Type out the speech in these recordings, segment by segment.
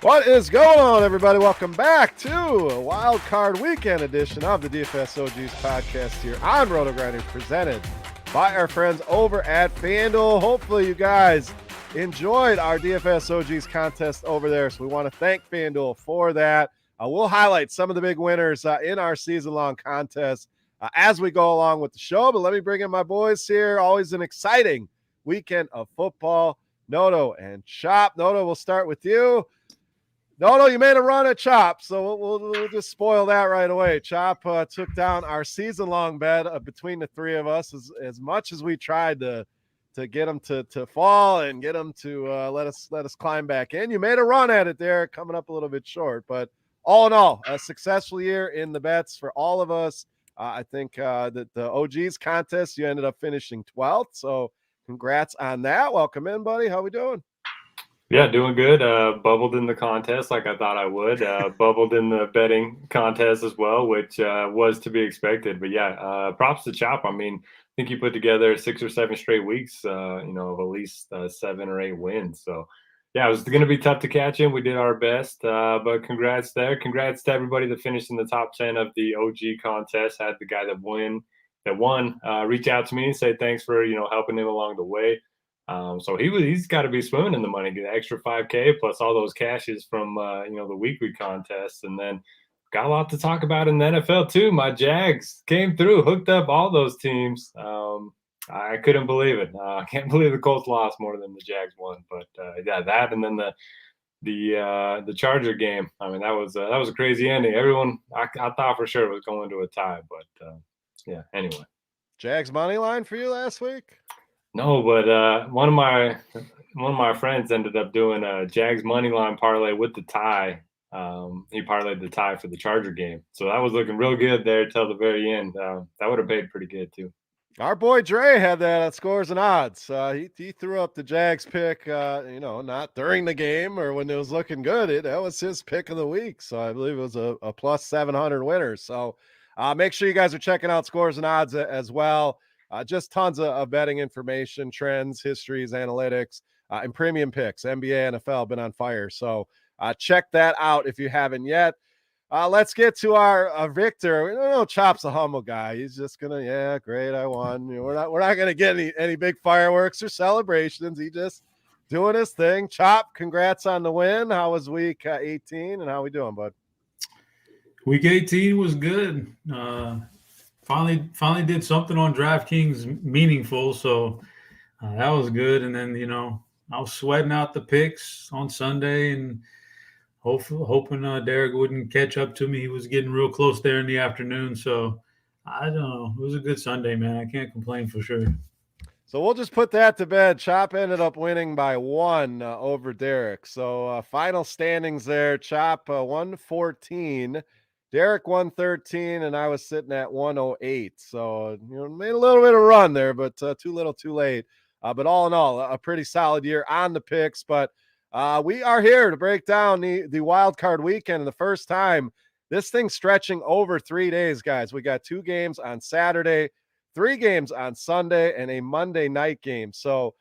What is going on, everybody? Welcome back to a Wild Card Weekend edition of the DFS OG's podcast here on RotoGrinders, presented by our friends over at FanDuel. Hopefully you guys enjoyed our DFS OG's contest over there, so we want to thank FanDuel for that. We'll highlight some of the big winners in our season-long contest as we go along with the show, but let me bring in my boys here. Always an exciting weekend of football. Noto and Chop. Noto, we'll start with you. No, you made a run at Chop, so we'll just spoil that right away. Chop took down our season-long bet between the three of us as much as we tried to get him to fall and get him to let us climb back in. You made a run at it there, coming up a little bit short, but all in all, a successful year in the bets for all of us. I think that the OG's contest, you ended up finishing 12th, so congrats on that. Welcome in, buddy. How we doing? Yeah, doing good. Bubbled in the contest like I thought I would. Bubbled in the betting contest as well, which was to be expected. But yeah, props to Chop. I mean, I think he put together 6 or 7 straight weeks, of at least 7 or 8 wins. So yeah, it was going to be tough to catch him. We did our best, but congrats there. Congrats to everybody that finished in the top 10 of the OG contest. Had the guy that won reach out to me and say thanks for helping him along the way. So he's got to be swimming in the money, get the extra $5K plus all those cashes from the weekly contests, and then got a lot to talk about in the NFL too. My Jags came through, hooked up all those teams. I couldn't believe it. I can't believe the Colts lost more than the Jags won, but yeah, that and then the Charger game. I mean, that was a crazy ending. Everyone I thought for sure was going to a tie, but yeah. Anyway, Jags money line for you last week? No, but one of my friends ended up doing a Jags money line parlay with the tie. He parlayed the tie for the Charger game, so that was looking real good there till the very end. That would have paid pretty good too. Our boy Dre had that at Scores and Odds. He threw up the Jags pick, not during the game or when it was looking good. That was his pick of the week, so I believe it was a plus 700 winner. So make sure you guys are checking out Scores and Odds as well. Just tons of betting information, trends, histories, analytics, and premium picks. NBA, NFL been on fire. So check that out if you haven't yet. Let's get to our Victor. Chop's a humble guy. He's just gonna, great, I won. We're not gonna get any big fireworks or celebrations. He just doing his thing. Chop, congrats on the win. How was week 18, and how we doing, bud? Week 18 was good. Finally did something on DraftKings meaningful, so that was good. And then I was sweating out the picks on Sunday and hoping Derek wouldn't catch up to me. He was getting real close there in the afternoon, so I don't know. It was a good Sunday, man. I can't complain for sure. So we'll just put that to bed. Chop ended up winning by 1 over Derek. So final standings there. Chop 114. Derek 113, and I was sitting at 108. So, made a little bit of run there, but too little, too late. But all in all, a pretty solid year on the picks. But we are here to break down the wild card weekend. And the first time, this thing's stretching over 3 days, guys. We got 2 games on Saturday, 3 games on Sunday, and a Monday night game. So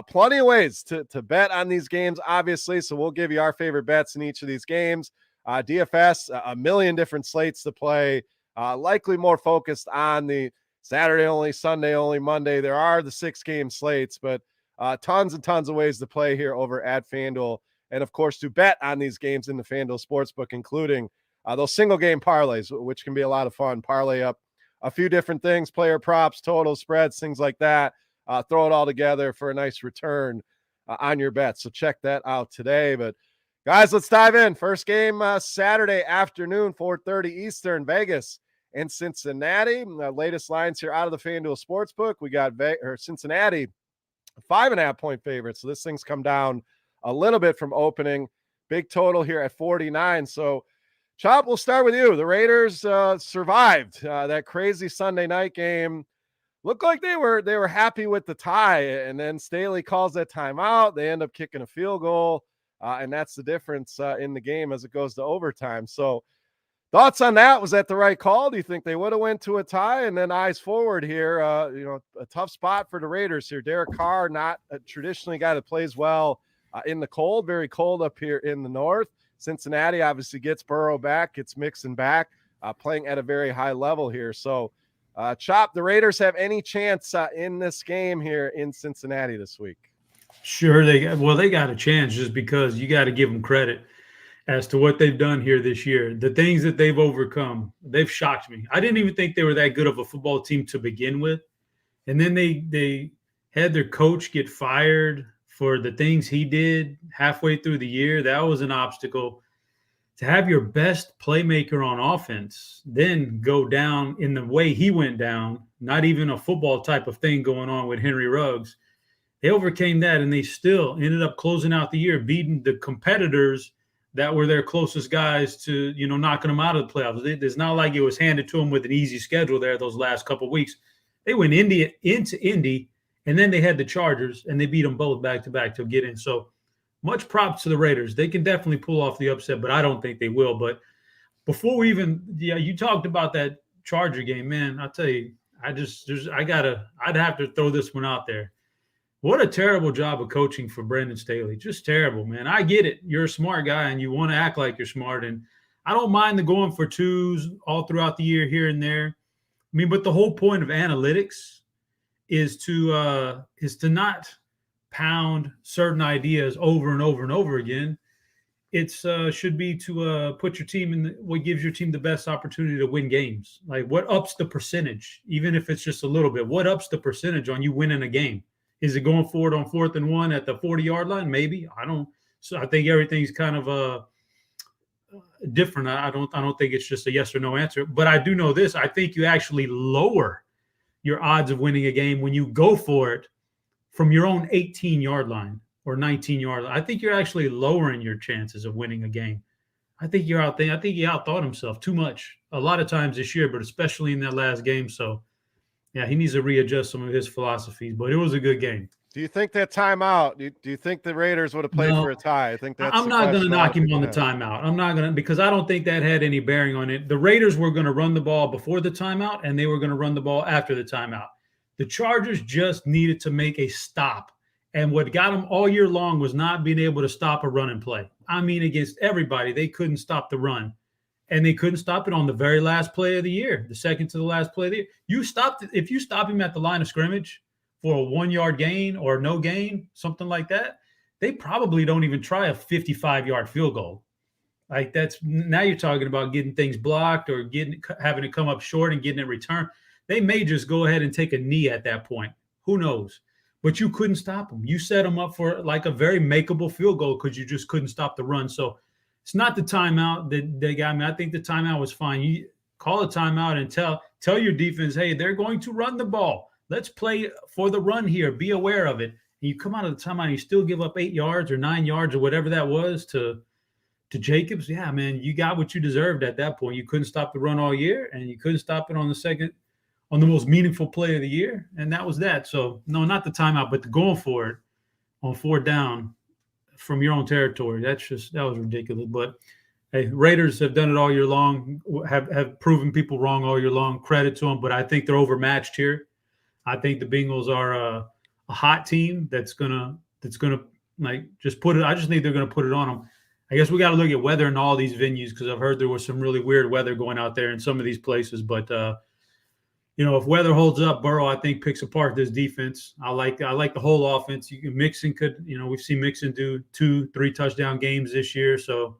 plenty of ways to bet on these games, obviously. So we'll give you our favorite bets in each of these games. DFS, a million different slates to play, likely more focused on the Saturday only, Sunday only, Monday. There are the 6-game slates, but tons and tons of ways to play here over at FanDuel. And, of course, to bet on these games in the FanDuel Sportsbook, including those single-game parlays, which can be a lot of fun. Parlay up a few different things, player props, total spreads, things like that. Throw it all together for a nice return on your bet. So check that out today. But guys, let's dive in. First game Saturday afternoon, 4:30 Eastern, Vegas and Cincinnati. The latest lines here out of the FanDuel Sportsbook. We got Cincinnati, 5.5-point favorite. So this thing's come down a little bit from opening. Big total here at 49. So, Chop, we'll start with you. The Raiders survived that crazy Sunday night game. Looked like they were happy with the tie, and then Staley calls that timeout. They end up kicking a field goal. And that's the difference in the game as it goes to overtime. So thoughts on that? Was that the right call? Do you think they would have went to a tie? And then eyes forward here, a tough spot for the Raiders here. Derek Carr, not traditionally a guy that plays well in the cold, very cold up here in the north. Cincinnati obviously gets Burrow back, gets Mixon back, playing at a very high level here. So, Chop, the Raiders have any chance in this game here in Cincinnati this week? Sure, they got a chance just because you got to give them credit as to what they've done here this year. The things that they've overcome, they've shocked me. I didn't even think they were that good of a football team to begin with. And then they had their coach get fired for the things he did halfway through the year. That was an obstacle. To have your best playmaker on offense then go down in the way he went down, not even a football type of thing going on with Henry Ruggs. They overcame that, and they still ended up closing out the year, beating the competitors that were their closest guys to, knocking them out of the playoffs. It's not like it was handed to them with an easy schedule there those last couple of weeks. They went into Indy, and then they had the Chargers, and they beat them both back-to-back to get in. So much props to the Raiders. They can definitely pull off the upset, but I don't think they will. But before we even – you talked about that Charger game, man. I'll tell you, I'd have to throw this one out there. What a terrible job of coaching for Brandon Staley. Just terrible, man. I get it. You're a smart guy, and you want to act like you're smart. And I don't mind the going for twos all throughout the year here and there. I mean, but the whole point of analytics is to not pound certain ideas over and over and over again. It should be to put your team in what gives your team the best opportunity to win games. Like, what ups the percentage, even if it's just a little bit? What ups the percentage on you winning a game? Is it going forward on 4th and 1 at the 40-yard line? Maybe. So I think everything's kind of different. I don't think it's just a yes or no answer. But I do know this. I think you actually lower your odds of winning a game when you go for it from your own 18-yard line or 19-yard line. I think you're actually lowering your chances of winning a game. I think you're out there. I think he outthought himself too much a lot of times this year, but especially in that last game. So, yeah, he needs to readjust some of his philosophies, but it was a good game. Do you think that timeout? Do you think the Raiders would have played for a tie? I think that's. I'm not going to knock him on the timeout. I'm not going to, because I don't think that had any bearing on it. The Raiders were going to run the ball before the timeout, and they were going to run the ball after the timeout. The Chargers just needed to make a stop, and what got them all year long was not being able to stop a run and play. I mean, against everybody, they couldn't stop the run. And they couldn't stop it on the very last play of the year, the second to the last play of the year. If you stop him at the line of scrimmage for a 1-yard gain or no gain, something like that, they probably don't even try a 55-yard field goal. Like, now you're talking about getting things blocked or having to come up short and getting it returned. They may just go ahead and take a knee at that point. Who knows? But you couldn't stop them. You set them up for like a very makeable field goal because you just couldn't stop the run. So it's not the timeout that they got me. I think the timeout was fine. You call a timeout and tell your defense, hey, they're going to run the ball. Let's play for the run here. Be aware of it. And you come out of the timeout and you still give up 8 yards or 9 yards or whatever that was to Jacobs. Yeah, man, you got what you deserved at that point. You couldn't stop the run all year, and you couldn't stop it on the most meaningful play of the year, and that was that. So, no, not the timeout, but the going for it on 4th down from your own territory. That was ridiculous. But hey, Raiders have done it all year long, have proven people wrong all year long. Credit to them, but I think they're overmatched here. I think the Bengals are a hot team that's gonna like just put it. I just think they're gonna put it on them. I guess we got to look at weather in all these venues because I've heard there was some really weird weather going out there in some of these places. But if weather holds up, Burrow, I think, picks apart this defense. I like the whole offense. Mixon we've seen Mixon do 2-3 touchdown games this year. So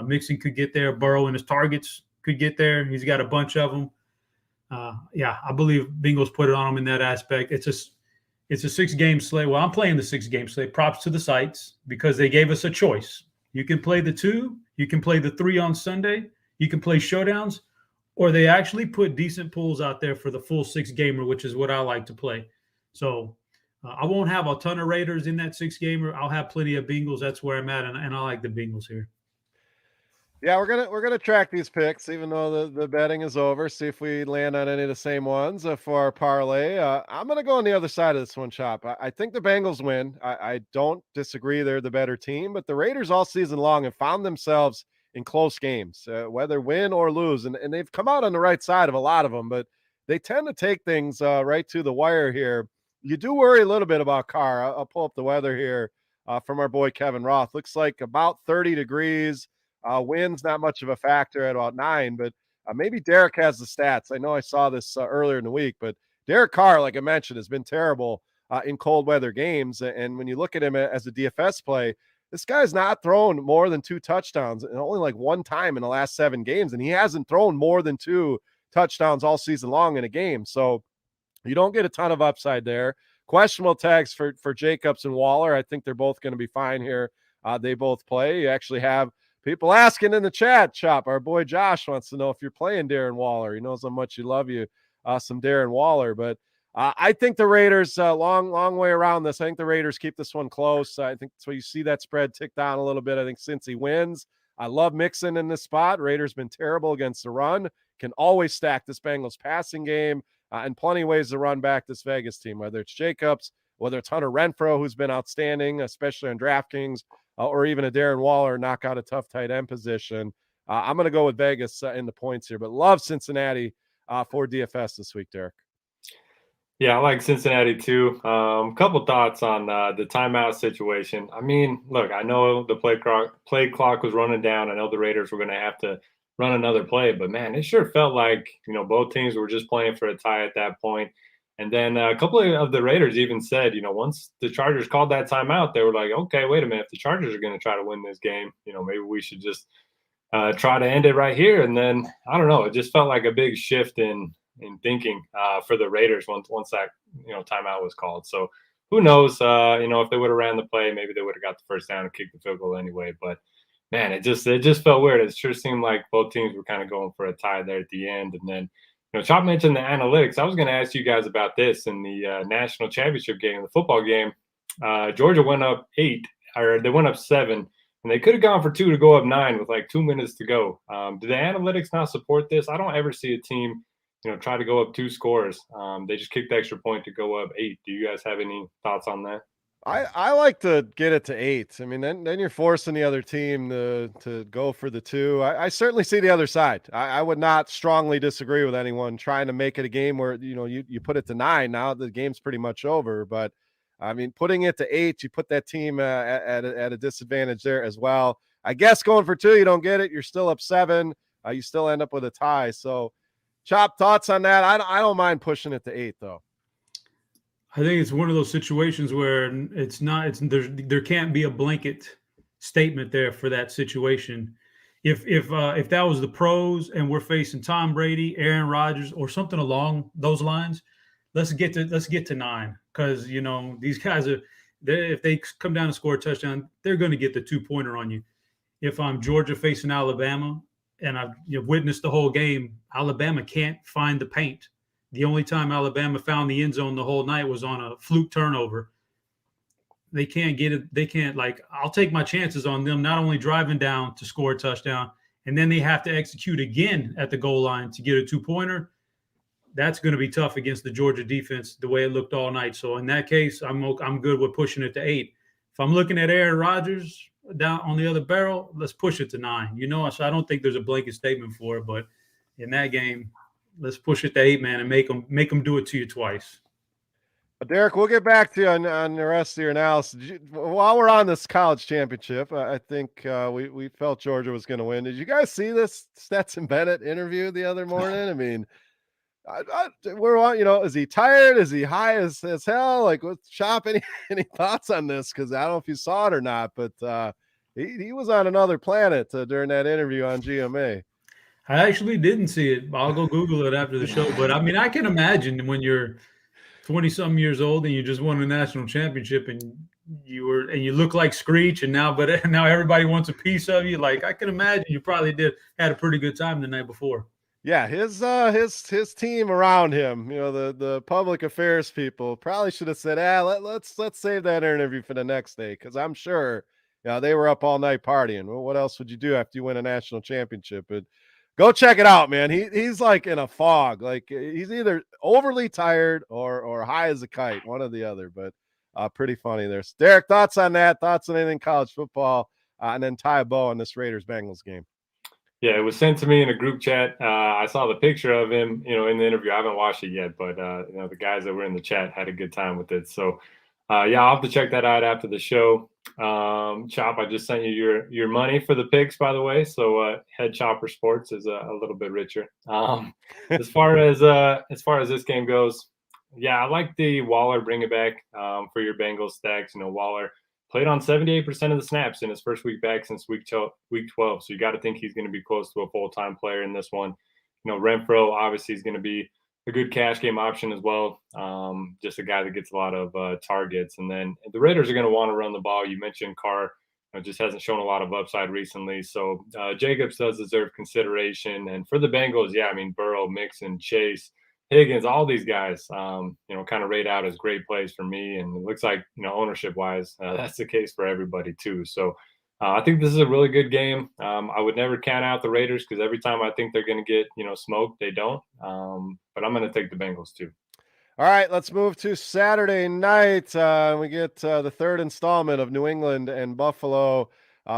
Mixon could get there. Burrow and his targets could get there. He's got a bunch of them. I believe Bengals put it on him in that aspect. It's a 6-game slate. Well, I'm playing the 6-game slate. Props to the sites because they gave us a choice. You can play the 2. You can play the 3 on Sunday. You can play showdowns. Or they actually put decent pools out there for the full 6-gamer, which is what I like to play. So I won't have a ton of Raiders in that 6-gamer. I'll have plenty of Bengals. That's where I'm at, and I like the Bengals here. Yeah, we're gonna track these picks, even though the betting is over. See if we land on any of the same ones for our parlay. I'm gonna go on the other side of this one, Chop. I think the Bengals win. I don't disagree; they're the better team, but the Raiders all season long have found themselves in close games, whether win or lose. And they've come out on the right side of a lot of them, but they tend to take things right to the wire here. You do worry a little bit about Carr. I'll pull up the weather here from our boy Kevin Roth. Looks like about 30 degrees. Wind's not much of a factor at about 9, but maybe Derek has the stats. I know I saw this earlier in the week, but Derek Carr, like I mentioned, has been terrible in cold weather games. And when you look at him as a DFS play, this guy's not thrown more than 2 touchdowns and only like 1 time in the last 7 games. And he hasn't thrown more than 2 touchdowns all season long in a game. So you don't get a ton of upside there. Questionable tags for Jacobs and Waller. I think they're both going to be fine here. They both play. You actually have people asking in the chat, Chop. Our boy Josh wants to know if you're playing Darren Waller. He knows how much you love you some Darren Waller. But I think the Raiders, long way around this. I think the Raiders keep this one close. I think that's why you see that spread tick down a little bit. I think Cincy wins. I love Mixon in this spot. Raiders been terrible against the run. Can always stack this Bengals passing game. And plenty of ways to run back this Vegas team, whether it's Jacobs, whether it's Hunter Renfrow, who's been outstanding, especially on DraftKings, or even a Darren Waller knock out a tough tight end position. I'm going to go with Vegas in the points here, but love Cincinnati for DFS this week, Derek. Yeah, I like Cincinnati too. Couple thoughts on the timeout situation. I mean, look, I know the play clock was running down. I know the Raiders were going to have to run another play, but man, it sure felt like, both teams were just playing for a tie at that point. And then a couple of the Raiders even said, once the Chargers called that timeout, they were like, okay, wait a minute, if the Chargers are going to try to win this game, maybe we should just try to end it right here. And then I don't know, it just felt like a big shift in thinking for the Raiders once that timeout was called. So who knows? If they would have ran the play, maybe they would have got the first down and kicked the field goal anyway. But man, it just felt weird. It sure seemed like both teams were kind of going for a tie there at the end. And then, Chop mentioned the analytics. I was going to ask you guys about this in the national championship game, the football game. Georgia went up 8, or they went up 7, and they could have gone for 2 to go up 9 with like 2 minutes to go. Do the analytics not support this? I don't ever see a team, try to go up 2 scores. They just kicked the extra point to go up 8. Do you guys have any thoughts on that? I like to get it to 8. I mean, then you're forcing the other team to go for the 2. I certainly see the other side. I would not strongly disagree with anyone trying to make it a game where, you put it to 9. Now the game's pretty much over. But, I mean, putting it to 8, you put that team at a disadvantage there as well. I guess going for 2, you don't get it. You're still up 7. You still end up with a tie. So, Chop, thoughts on that? I don't mind pushing it to 8, though. I think it's one of those situations where there can't be a blanket statement there for that situation. If that was the pros and we're facing Tom Brady, Aaron Rodgers, or something along those lines, let's get to 9, because these guys if they come down and score a touchdown, they're going to get the 2-pointer on you. If I'm Georgia facing Alabama and I've witnessed the whole game, Alabama can't find the paint. The only time Alabama found the end zone the whole night was on a fluke turnover. They can't get it. They can't, I'll take my chances on them not only driving down to score a touchdown, and then they have to execute again at the goal line to get a 2-pointer. That's going to be tough against the Georgia defense the way it looked all night. So in that case, I'm good with pushing it to 8. If I'm looking at Aaron Rodgers down on the other barrel, let's push it to 9. So I don't think there's a blanket statement for it, but in that game, let's push it to 8, man, and make them do it to you twice. Derek, we'll get back to you on the rest of your analysis. While we're on this college championship, I think we felt Georgia was going to win. Did you guys see this Stetson Bennett interview the other morning? I mean, we're on, is he tired? Is he high as hell? What's Chop? Any thoughts on this? Because I don't know if you saw it or not, but he was on another planet during that interview on GMA. I actually didn't see it. I'll go Google it after the show. But I mean, I can imagine when you're 20-something years old and you just won a national championship and you look like Screech, and now everybody wants a piece of you. I can imagine you probably had a pretty good time the night before. Yeah, his team around him, the public affairs people probably should have said, let's save that interview for the next day, because I'm sure they were up all night partying. Well, what else would you do after you win a national championship? But go check it out, man. He's like in a fog. He's either overly tired or high as a kite, one or the other. But pretty funny there. Derek, thoughts on that? Thoughts on anything college football? And then tie a bow on this Raiders-Bengals game. Yeah, it was sent to me in a group chat. I saw the picture of him, in the interview. I haven't watched it yet, but the guys that were in the chat had a good time with it. So Yeah, I'll have to check that out after the show. Chop, I just sent you your money for the picks, by the way. So HeadChopper Sports is a little bit richer. As far as this game goes, yeah, I like the Waller bring it back for your Bengals stacks. Waller played on 78% of the snaps in his first week back since week 12. So you got to think he's going to be close to a full-time player in this one. Renfro obviously is going to be a good cash game option as well. Just a guy that gets a lot of targets. And then the Raiders are going to want to run the ball. You mentioned Carr just hasn't shown a lot of upside recently. So Jacobs does deserve consideration. And for the Bengals, yeah, I mean, Burrow, Mixon, Chase, Higgins, all these guys, kind of rate out as great plays for me. And it looks like, ownership wise, that's the case for everybody too. So I think this is a really good game. I would never count out the Raiders because every time I think they're going to get, smoked, they don't. But I'm going to take the Bengals too. All right, let's move to Saturday night. We get the third installment of New England and Buffalo.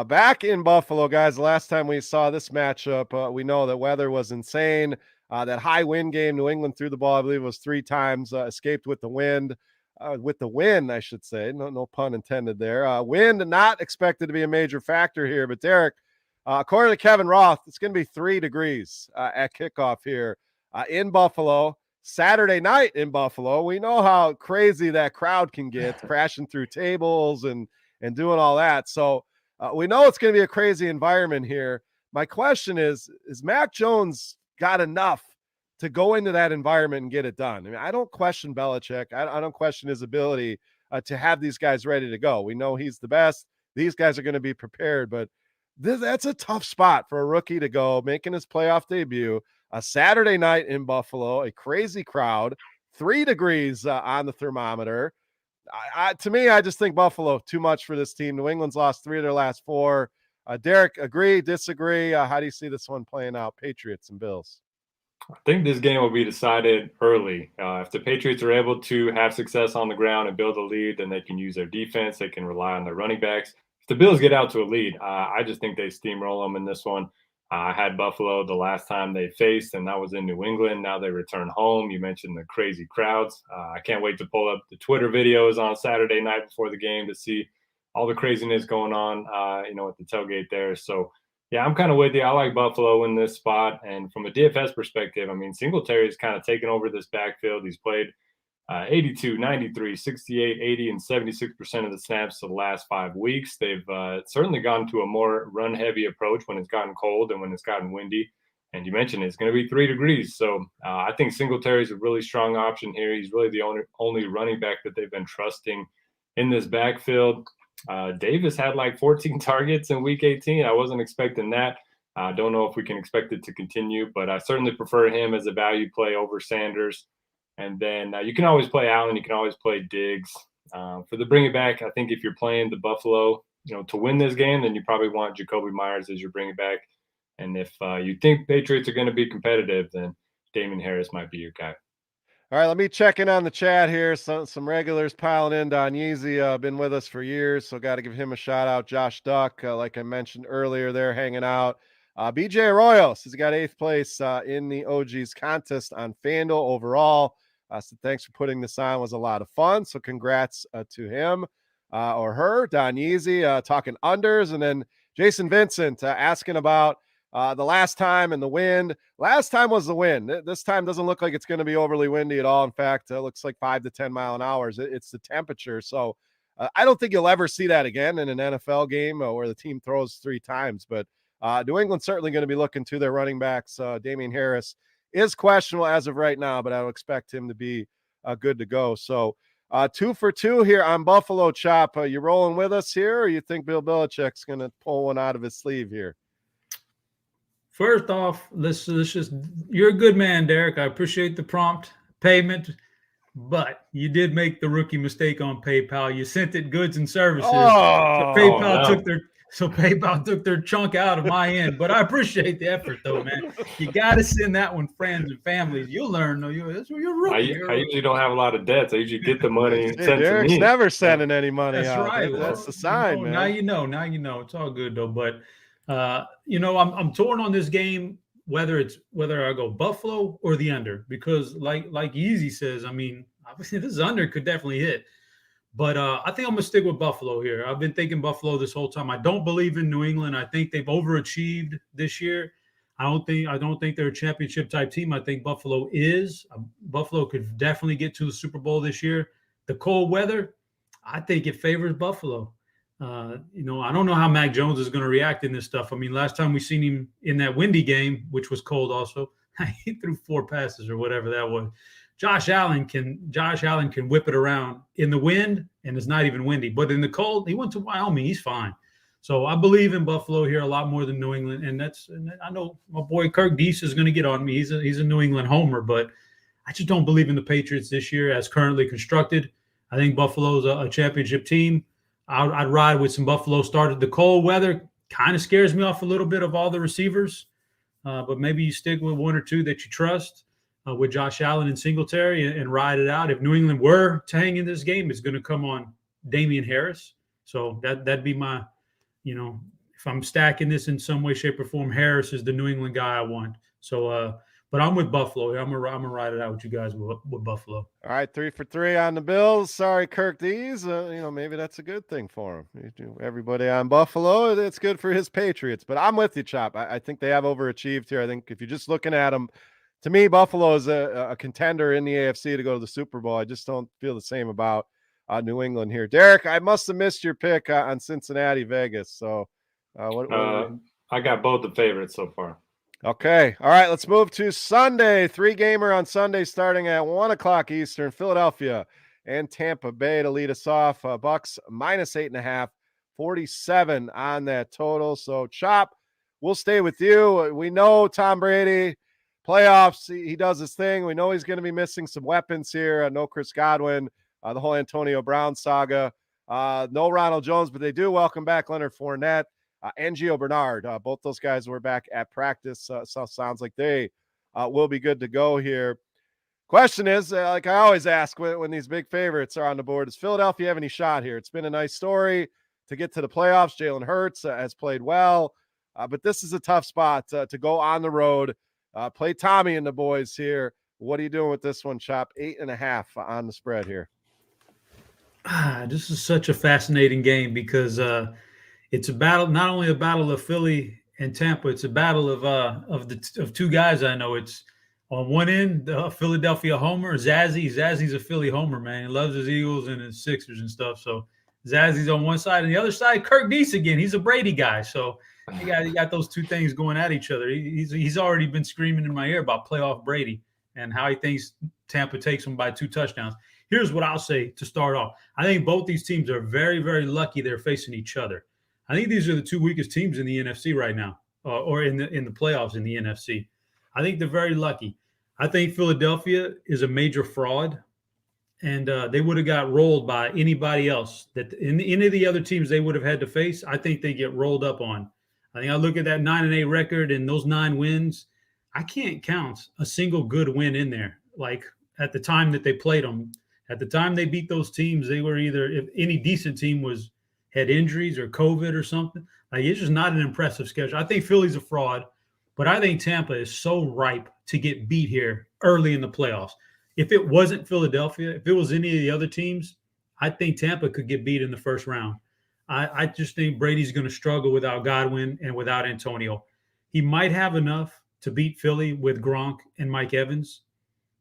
Back in Buffalo, guys, the last time we saw this matchup, we know that weather was insane. That high wind game, New England threw the ball, I believe it was 3 times, escaped with the wind. With the win, I should say. No pun intended there. Wind not expected to be a major factor here, but Derek, according to Kevin Roth, it's going to be 3 degrees at kickoff here in Buffalo. Saturday night in Buffalo, we know how crazy that crowd can get, crashing through tables and doing all that. So we know it's going to be a crazy environment here. My question is Mac Jones got enough to go into that environment and get it done? I mean, I don't question Belichick. I don't question his ability to have these guys ready to go. We know he's the best. These guys are going to be prepared, but that's a tough spot for a rookie to go making his playoff debut. A Saturday night in Buffalo, a crazy crowd, 3 degrees on the thermometer. To me, I just think Buffalo, too much for this team. New England's lost 3 of their last 4. Derek, agree, disagree? How do you see this one playing out, Patriots and Bills? I think this game will be decided early. If the Patriots are able to have success on the ground and build a lead, then they can use their defense. They can rely on their running backs. If the Bills get out to a lead, I just think they steamroll them in this one. I had Buffalo the last time they faced, and that was in New England. Now they return home. You mentioned the crazy crowds. I can't wait to pull up the Twitter videos on Saturday night before the game to see all the craziness going on, at the tailgate there. So, yeah, I'm kind of with you. I like Buffalo in this spot. And from a DFS perspective, I mean, Singletary has kind of taken over this backfield. He's played 82, 93, 68, 80, and 76% of the snaps for the last 5 weeks. They've certainly gone to a more run-heavy approach when it's gotten cold and when it's gotten windy. And you mentioned it's going to be 3 degrees. So I think Singletary is a really strong option here. He's really the only running back that they've been trusting in this backfield. Davis had like 14 targets in week 18. I wasn't expecting that. I don't know if we can expect it to continue, but I certainly prefer him as a value play over Sanders. And then you can always play Allen. You can always play Diggs. For the bring it back, I think if you're playing the Buffalo, to win this game, then you probably want Jacoby Myers as your bring it back. And if you think Patriots are going to be competitive, then Damien Harris might be your guy. All right, let me check in on the chat here. Some regulars piling in. Don Yeezy, been with us for years, so got to give him a shout out. Josh Duck, like I mentioned earlier, they're hanging out. BJ Arroyo says he got 8th place in the OG's contest on FanDuel overall. So thanks for putting this on. It was a lot of fun. So congrats to him or her. Don Yeezy talking unders, and then Jason Vincent asking about the last time and the wind. Last time was the wind. This time doesn't look like it's going to be overly windy at all. In fact, it looks like 5 to 10 mile an hour. It's the temperature. So I don't think you'll ever see that again in an NFL game where the team throws 3 times. But New England's certainly going to be looking to their running backs. Damien Harris is questionable as of right now, but I would expect him to be good to go. So 2 for 2 here on Buffalo, Chop. You rolling with us here, or you think Bill Belichick's going to pull one out of his sleeve here? First off, let's just, you're a good man, Derek. I appreciate the prompt payment, but you did make the rookie mistake on PayPal. You sent it goods and services. So PayPal took their chunk out of my end, but I appreciate the effort, though, man. You got to send that one friends and families. You'll learn, though. You're rookie. I usually don't have a lot of debts. I usually get the money sent Derek's to me. Never sending any money That's out. right. That's the sign, man. Now you know. It's all good, though. But I'm torn on this game, whether I go Buffalo or the under, because like Yeezy says, I mean, obviously this under could definitely hit. But I think I'm going to stick with Buffalo here. I've been thinking Buffalo this whole time. I don't believe in New England. I think they've overachieved this year. I don't think they're a championship type team. I think Buffalo is. Buffalo could definitely get to the Super Bowl this year. The cold weather, I think it favors Buffalo. I don't know how Mac Jones is going to react in this stuff. I mean, last time we seen him in that windy game, which was cold also, he threw 4 passes or whatever that was. Josh Allen can whip it around in the wind, and it's not even windy. But in the cold, he went to Wyoming. He's fine. So I believe in Buffalo here a lot more than New England. And I know my boy Kirk Deese is going to get on me. He's a New England homer, but I just don't believe in the Patriots this year as currently constructed. I think Buffalo's a championship team. I'd ride with some Buffalo started. The cold weather kind of scares me off a little bit of all the receivers, but maybe you stick with 1 or 2 that you trust. With Josh Allen and Singletary and ride it out. If New England were to hang in this game, it's going to come on Damian Harris. So that'd be my, if I'm stacking this in some way, shape, or form, Harris is the New England guy I want. So, but I'm with Buffalo. I'm gonna ride it out with you guys with Buffalo. All right, 3 for 3 on the Bills. Sorry, Kirk Dees. Maybe that's a good thing for him. Everybody on Buffalo, it's good for his Patriots. But I'm with you, Chop. I think they have overachieved here. I think if you're just looking at them, to me, Buffalo is a contender in the AFC to go to the Super Bowl. I just don't feel the same about New England here. Derek, I must have missed your pick on Cincinnati, Vegas. So, I got both the favorites so far. Okay. All right. Let's move to Sunday. 3-gamer on Sunday starting at 1 o'clock Eastern. Philadelphia and Tampa Bay to lead us off. Bucks -8.5, 47 on that total. So, Chop, we'll stay with you. We know Tom Brady. Playoffs, he does his thing. We know he's going to be missing some weapons here. No Chris Godwin, the whole Antonio Brown saga. No Ronald Jones, but they do welcome back Leonard Fournette and Gio Bernard. Both those guys were back at practice. So sounds like they will be good to go here. Question is, like I always ask when these big favorites are on the board, does Philadelphia have any shot here? It's been a nice story to get to the playoffs. Jalen Hurts has played well, but this is a tough spot to go on the road. Play Tommy and the boys here. What are you doing with this one, Chop? 8.5 on the spread here. This is such a fascinating game because it's a battle, not only a battle of Philly and Tampa, it's a battle of 2 guys I know. It's on one end, the Philadelphia homer, Zazzy. Zazzy's a Philly homer, man. He loves his Eagles and his Sixers and stuff. So Zazzy's on one side, and the other side, Kirk Deese again. He's a Brady guy. So you got those 2 things going at each other. He's already been screaming in my ear about playoff Brady and how he thinks Tampa takes him by 2 touchdowns. Here's what I'll say to start off. I think both these teams are very, very lucky they're facing each other. I think these are the 2 weakest teams in the NFC right now, or in the playoffs in the NFC. I think they're very lucky. I think Philadelphia is a major fraud, and they would have got rolled by anybody else that in any of the other teams they would have had to face. I think they get rolled up on. I think I look at that 9-8 record and those 9 wins. I can't count a single good win in there. Like at the time that they played them, at the time they beat those teams, they were either, if any decent team had injuries or COVID or something. Like it's just not an impressive schedule. I think Philly's a fraud, but I think Tampa is so ripe to get beat here early in the playoffs. If it wasn't Philadelphia, if it was any of the other teams, I think Tampa could get beat in the first round. I just think Brady's going to struggle without Godwin and without Antonio. He might have enough to beat Philly with Gronk and Mike Evans.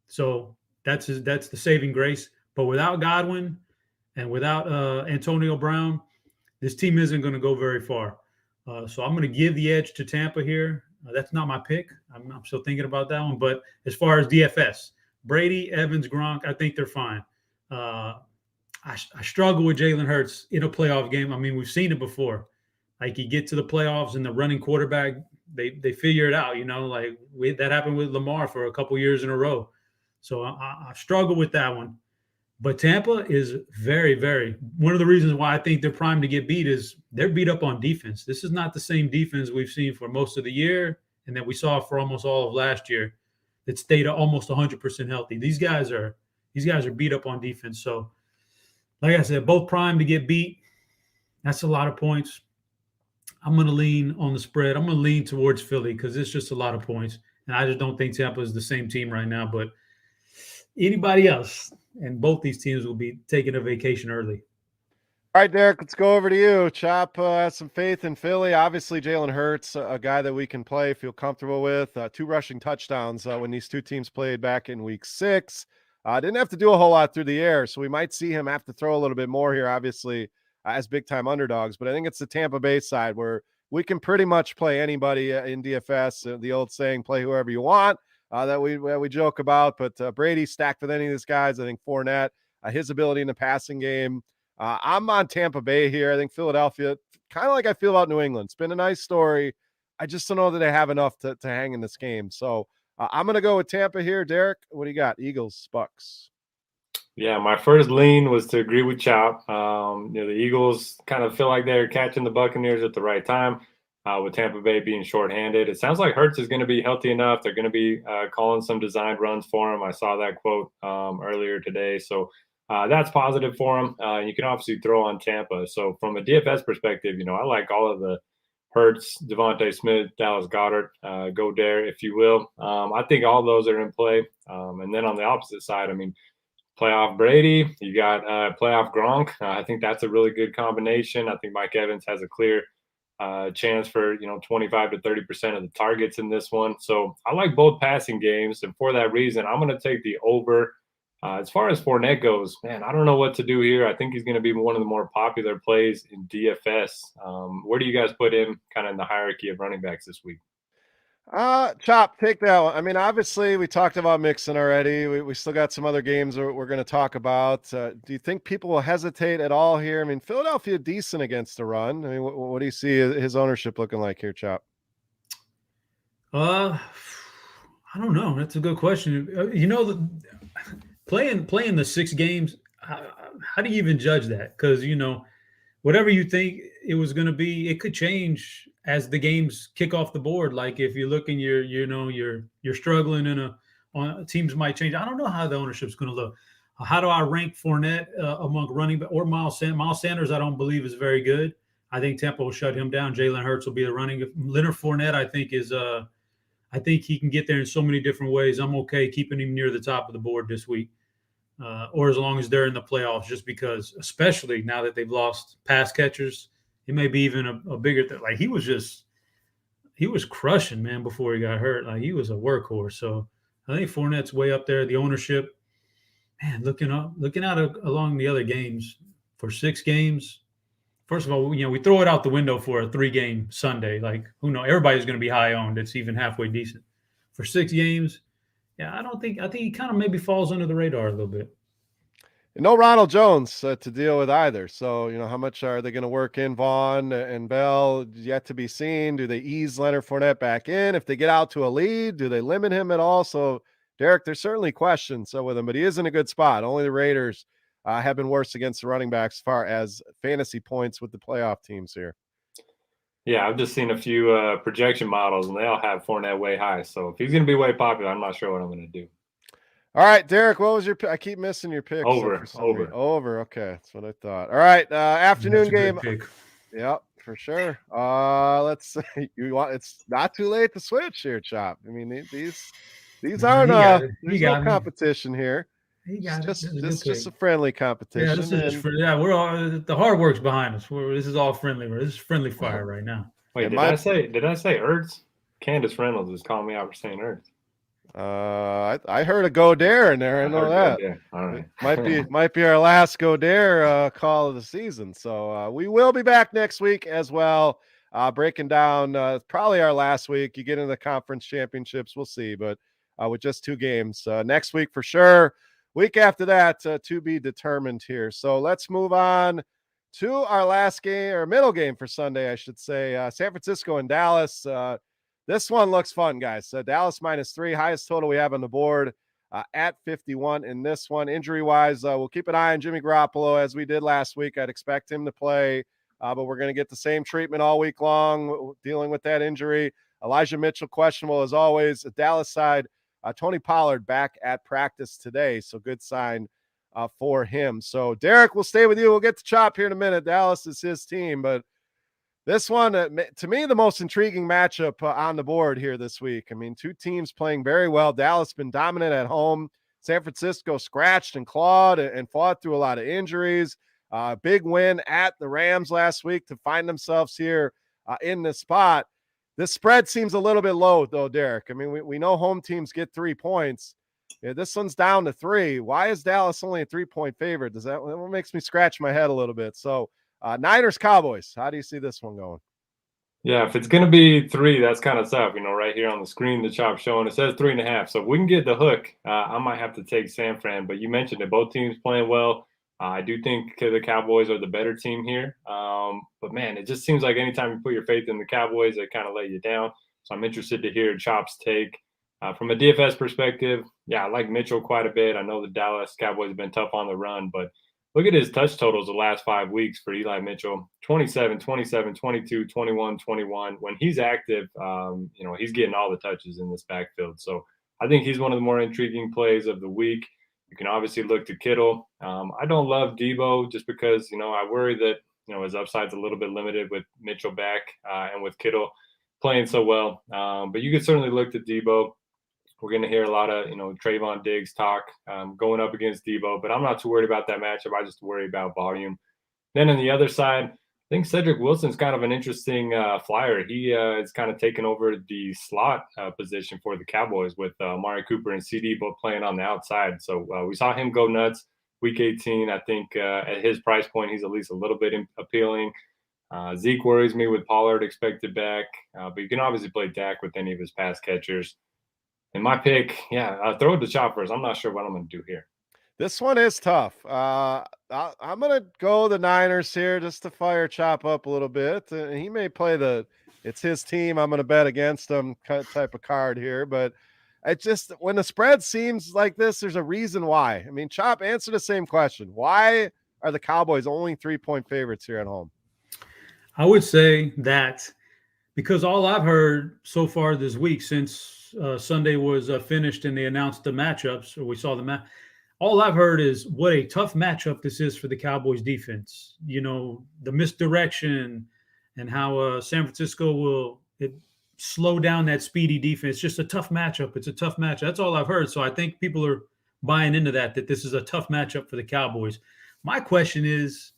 So that's the saving grace. But without Godwin and without Antonio Brown, this team isn't going to go very far. So I'm going to give the edge to Tampa here. That's not my pick. I'm still thinking about that one. But as far as DFS, Brady, Evans, Gronk, I think they're fine. I struggle with Jalen Hurts in a playoff game. I mean, we've seen it before. Like you get to the playoffs and the running quarterback, they figure it out. That happened with Lamar for a couple years in a row. So I struggle with that one. But Tampa is very, very – one of the reasons why I think they're primed to get beat is they're beat up on defense. This is not the same defense we've seen for most of the year and that we saw for almost all of last year that stayed almost 100% healthy. These guys are beat up on defense. So, like I said, both primed to get beat. That's a lot of points. I'm going to lean on the spread. I'm going to lean towards Philly because it's just a lot of points. And I just don't think Tampa is the same team right now. But anybody else, and both these teams will be taking a vacation early. All right, Derek, let's go over to you. Chop has some faith in Philly. Obviously, Jalen Hurts, a guy that we can play, feel comfortable with. 2 rushing touchdowns when these two teams played back in week 6. Didn't have to do a whole lot through the air, so we might see him have to throw a little bit more here, obviously, as big-time underdogs. But I think it's the Tampa Bay side where we can pretty much play anybody in DFS. The old saying, play whoever you want, that we joke about. But Brady stacked with any of these guys. I think Fournette, his ability in the passing game. I'm on Tampa Bay here. I think Philadelphia, kind of like I feel about New England. It's been a nice story. I just don't know that they have enough to hang in this game. So I'm going to go with Tampa here. Derek, what do you got? Eagles, Bucks. Yeah, my first lean was to agree with Chop. The Eagles kind of feel like they're catching the Buccaneers at the right time with Tampa Bay being shorthanded. It sounds like Hurts is going to be healthy enough. They're going to be calling some designed runs for him. I saw that quote earlier today. So that's positive for him. You can obviously throw on Tampa. So from a DFS perspective, I like all of the Hurts, Devontae Smith, Dallas Goedert, go there, if you will. I think all those are in play. And then on the opposite side, playoff Brady, you got playoff Gronk. I think that's a really good combination. I think Mike Evans has a clear chance for 25 to 30% of the targets in this one. So I like both passing games, and for that reason, I'm going to take the over. As far as Fournette goes, man, I don't know what to do here. I think he's going to be one of the more popular plays in DFS. Where do you guys put him kind of in the hierarchy of running backs this week? Chop, take that one. Obviously, we talked about Mixon already. We still got some other games we're going to talk about. Do you think people will hesitate at all here? Philadelphia decent against the run. What do you see his ownership looking like here, Chop? I don't know. That's a good question. Playing the 6 games, how do you even judge that? Because whatever you think it was going to be, it could change as the games kick off the board. Like if you look and you're struggling on teams might change. I don't know how the ownership's going to look. How do I rank Fournette among running back or Miles Sanders? Miles Sanders, I don't believe is very good. I think Tampa will shut him down. Jalen Hurts will be the running. Leonard Fournette, I think I think he can get there in so many different ways. I'm okay keeping him near the top of the board this week, or as long as they're in the playoffs, just because, especially now that they've lost pass catchers, it may be even a bigger thing. Like he was crushing, man, before he got hurt. Like he was a workhorse. So I think Fournette's way up there. The ownership, man, looking out along the other games for 6 games. First of all, we throw it out the window for a 3-game Sunday. Like, who knows? Everybody's going to be high owned. It's even halfway decent. For 6 games, yeah, I think he kind of maybe falls under the radar a little bit. No Ronald Jones to deal with either. So, how much are they going to work in Vaughn and Bell? Yet to be seen. Do they ease Leonard Fournette back in? If they get out to a lead, do they limit him at all? So, Derek, there's certainly questions with him, but he is in a good spot. Only the Raiders have been worse against the running backs as far as fantasy points with the playoff teams here. Yeah, I've just seen a few projection models, and they all have Fournette way high. So if he's going to be way popular, I'm not sure what I'm going to do. All right, Derek, what was your pick? I keep missing your picks. Over. Okay, that's what I thought. All right, afternoon game. Yep, for sure. Let's say it's not too late to switch here, Chop. These aren't there's no competition here. It's just a friendly competition. Yeah, we're all the hard work's behind us. This is all friendly. This is friendly fire right now. Wait, did I say Ertz? Candace Reynolds is calling me out for saying Ertz. I heard a go dare in there. I know that. All right. might be our last go dare call of the season. So we will be back next week as well. Breaking down probably our last week. You get into the conference championships, we'll see. But with just 2 games next week for sure. Week after that to be determined here. So let's move on to our last game or middle game for Sunday, I should say. San Francisco and Dallas. This one looks fun, guys. Dallas -3, highest total we have on the board at 51 in this one. Injury-wise, we'll keep an eye on Jimmy Garoppolo as we did last week. I'd expect him to play, but we're going to get the same treatment all week long dealing with that injury. Elijah Mitchell questionable as always. The Dallas side, Tony Pollard back at practice today, so good sign for him. So, Derek, we'll stay with you. We'll get to Chop here in a minute. Dallas is his team, but this one, to me, the most intriguing matchup on the board here this week. 2 teams playing very well. Dallas been dominant at home San Francisco scratched and clawed and fought through a lot of injuries. Big win at the Rams last week to find themselves here in this spot. This spread seems a little bit low, though, Derek. I mean, we know home teams get 3 points. Yeah, this one's down to 3. Why is Dallas only a 3-point favorite? That makes me scratch my head a little bit. So, Niners, Cowboys. How do you see this one going? Yeah, if it's going to be 3, that's kind of tough. Right here on the screen, the chop showing, it says 3.5. So if we can get the hook, I might have to take San Fran. But you mentioned it, both teams playing well. I do think the Cowboys are the better team here. But, man, it just seems like anytime you put your faith in the Cowboys, they kind of let you down. So I'm interested to hear Chop's take. From a DFS perspective, yeah, I like Mitchell quite a bit. I know the Dallas Cowboys have been tough on the run, but look at his touch totals the last 5 weeks for Eli Mitchell: 27, 27, 22, 21, 21. When he's active, he's getting all the touches in this backfield. So I think he's one of the more intriguing plays of the week. You can obviously look to Kittle. I don't love Debo just because, I worry that, his upside's a little bit limited with Mitchell back and with Kittle playing so well. But you could certainly look to Debo. We're going to hear a lot of, Trayvon Diggs talk going up against Debo, but I'm not too worried about that matchup. I just worry about volume. Then on the other side, I think Cedric Wilson's kind of an interesting flyer. He is kind of taken over the slot position for the Cowboys with Amari Cooper and CD both playing on the outside. So we saw him go nuts week 18. I think at his price point, he's at least a little bit appealing. Zeke worries me with Pollard expected back, but you can obviously play Dak with any of his pass catchers. And my pick, throw it to Chop first. I'm not sure what I'm going to do here. This one is tough. I'm going to go the Niners here just to fire Chop up a little bit. He may play it's his team, I'm going to bet against him type of card here. But when the spread seems like this, there's a reason why. I mean, Chop, answer the same question. Why are the Cowboys only 3-point favorites here at home? I would say that because all I've heard so far this week since Sunday was finished and they announced the matchups, or we saw the match. All I've heard is what a tough matchup this is for the Cowboys defense. The misdirection and how San Francisco will slow down that speedy defense. It's just a tough matchup. It's a tough matchup. That's all I've heard. So I think people are buying into that this is a tough matchup for the Cowboys. My question is,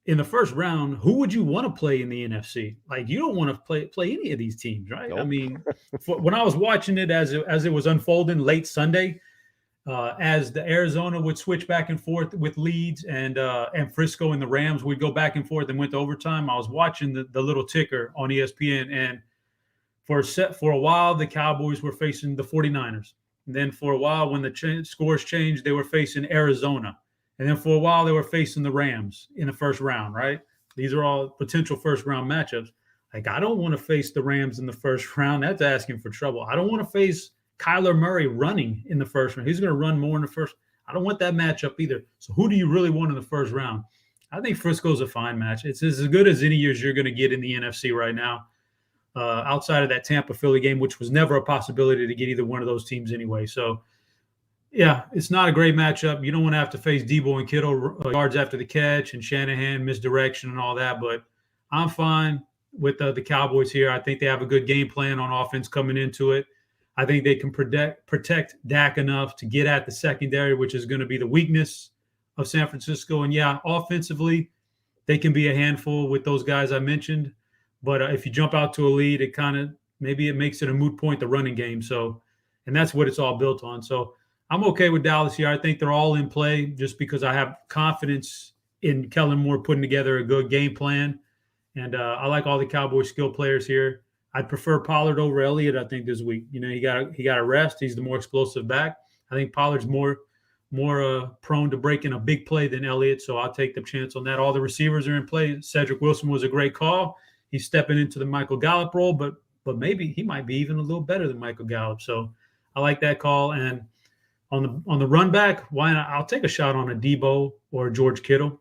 in the first round, who would you want to play in the NFC? Like, you don't want to play any of these teams, right? Nope. I mean, when I was watching it as it was unfolding late Sunday, as the Arizona would switch back and forth with Leeds and Frisco and the Rams would go back and forth and went to overtime, I was watching the little ticker on ESPN, and for a while the Cowboys were facing the 49ers. And then for a while, when the scores changed, they were facing Arizona. And then for a while, they were facing the Rams in the first round, right? These are all potential first-round matchups. Like, I don't want to face the Rams in the first round. That's asking for trouble. I don't want to face Kyler Murray running in the first round. He's going to run more in the first. I don't want that matchup either. So who do you really want in the first round? I think Frisco's a fine match. It's as good as any years you're going to get in the NFC right now, outside of that Tampa-Philly game, which was never a possibility to get either one of those teams anyway. So, yeah, it's not a great matchup. You don't want to have to face Debo and Kittle yards after the catch and Shanahan misdirection and all that. But I'm fine with the Cowboys here. I think they have a good game plan on offense coming into it. I think they can protect Dak enough to get at the secondary, which is going to be the weakness of San Francisco. And, yeah, offensively, they can be a handful with those guys I mentioned. But if you jump out to a lead, maybe it makes it a moot point, the running game. So, and that's what it's all built on. So, I'm okay with Dallas here. I think they're all in play just because I have confidence in Kellen Moore putting together a good game plan. And I like all the Cowboys skill players here. I'd prefer Pollard over Elliott, I think, this week. He got a rest. He's the more explosive back. I think Pollard's more prone to breaking a big play than Elliott, so I'll take the chance on that. All the receivers are in play. Cedric Wilson was a great call. He's stepping into the Michael Gallup role, but maybe he might be even a little better than Michael Gallup. So I like that call. And on the run back, why not? I'll take a shot on a Debo or a George Kittle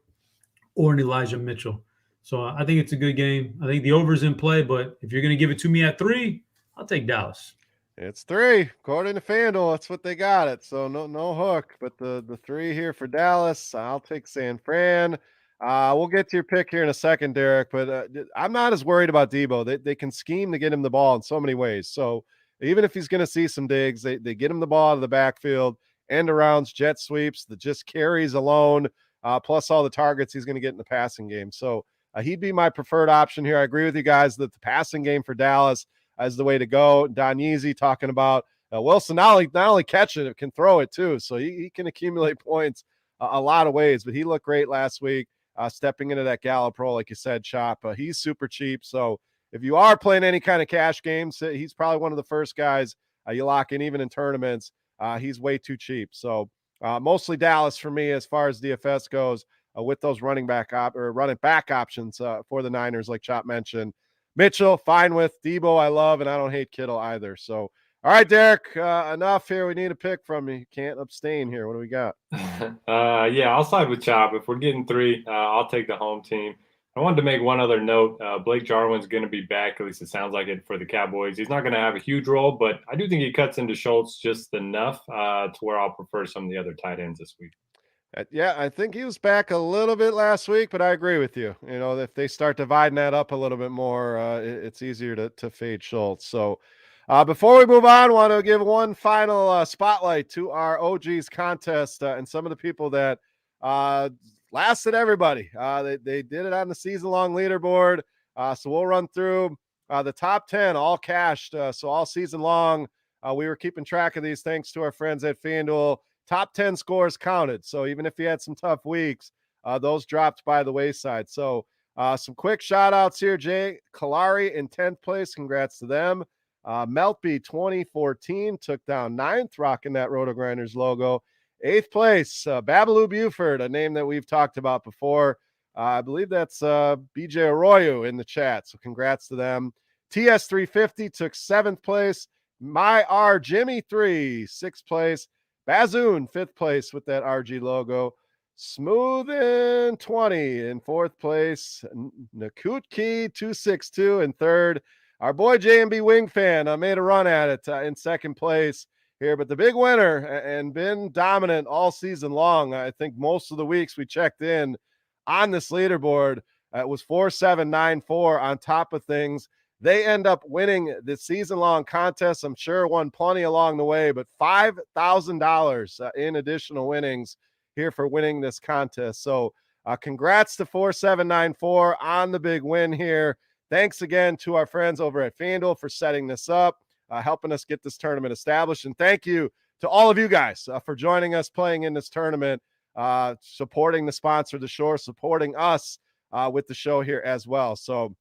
or an Elijah Mitchell. So I think it's a good game. I think the over's in play, but if you're going to give it to me at 3, I'll take Dallas. It's 3, according to FanDuel. That's what they got it. So no hook, but the 3 here for Dallas. I'll take San Fran. We'll get to your pick here in a second, Derek, but I'm not as worried about Debo. They can scheme to get him the ball in so many ways. So even if he's going to see some digs, they get him the ball out of the backfield. end arounds, jet sweeps, the just carries alone, plus all the targets he's going to get in the passing game. So he'd be my preferred option here. I agree with you guys that the passing game for Dallas is the way to go. Don Yeezy talking about Wilson not only catching it, can throw it too. So he can accumulate points a lot of ways, but he looked great last week, stepping into that Gallup role, like you said, Chop. He's super cheap. So if you are playing any kind of cash games, he's probably one of the first guys you lock in, even in tournaments. He's way too cheap. So mostly Dallas for me as far as DFS goes, with those running back options for the Niners, like Chop mentioned. Mitchell, fine with. Debo, I love, and I don't hate Kittle either. So, all right, Derek, enough here. We need a pick from you. Can't abstain here. What do we got? Yeah, I'll side with Chop. If we're getting 3, I'll take the home team. I wanted to make one other note. Blake Jarwin's going to be back, at least it sounds like it, for the Cowboys. He's not going to have a huge role, but I do think he cuts into Schultz just enough to where I'll prefer some of the other tight ends this week. Yeah, I think he was back a little bit last week, but I agree with you. You know, if they start dividing that up a little bit more, it's easier to fade Schultz. So before we move on, I want to give one final spotlight to our OGs contest and some of the people that lasted everybody. They did it on the season-long leaderboard. So we'll run through the top 10, all cashed. So all season long, we were keeping track of these thanks to our friends at FanDuel. Top 10 scores counted. So even if you had some tough weeks, those dropped by the wayside. So some quick shout outs here. Jay Kalari in 10th place. Congrats to them. Meltby 2014 took down 9th, rocking that RotoGrinders logo. 8th place, Babaloo Buford, a name that we've talked about before. I believe that's BJ Arroyo in the chat. So congrats to them. TS350 took 7th place. My R Jimmy 3, 6th place. Bazoon, 5th place with that RG logo. Smooth in 20 in 4th place. Nakutki 262 in 3rd. Our boy JMB Wing fan made a run at it in 2nd place here, but the big winner and been dominant all season long. I think most of the weeks we checked in on this leaderboard, it was 4794 on top of things. They end up winning the season-long contest. I'm sure won plenty along the way, but $5,000 in additional winnings here for winning this contest. So congrats to 4794 on the big win here. Thanks again to our friends over at FanDuel for setting this up, helping us get this tournament established. And thank you to all of you guys for joining us playing in this tournament, supporting the sponsor of the show, supporting us with the show here as well. So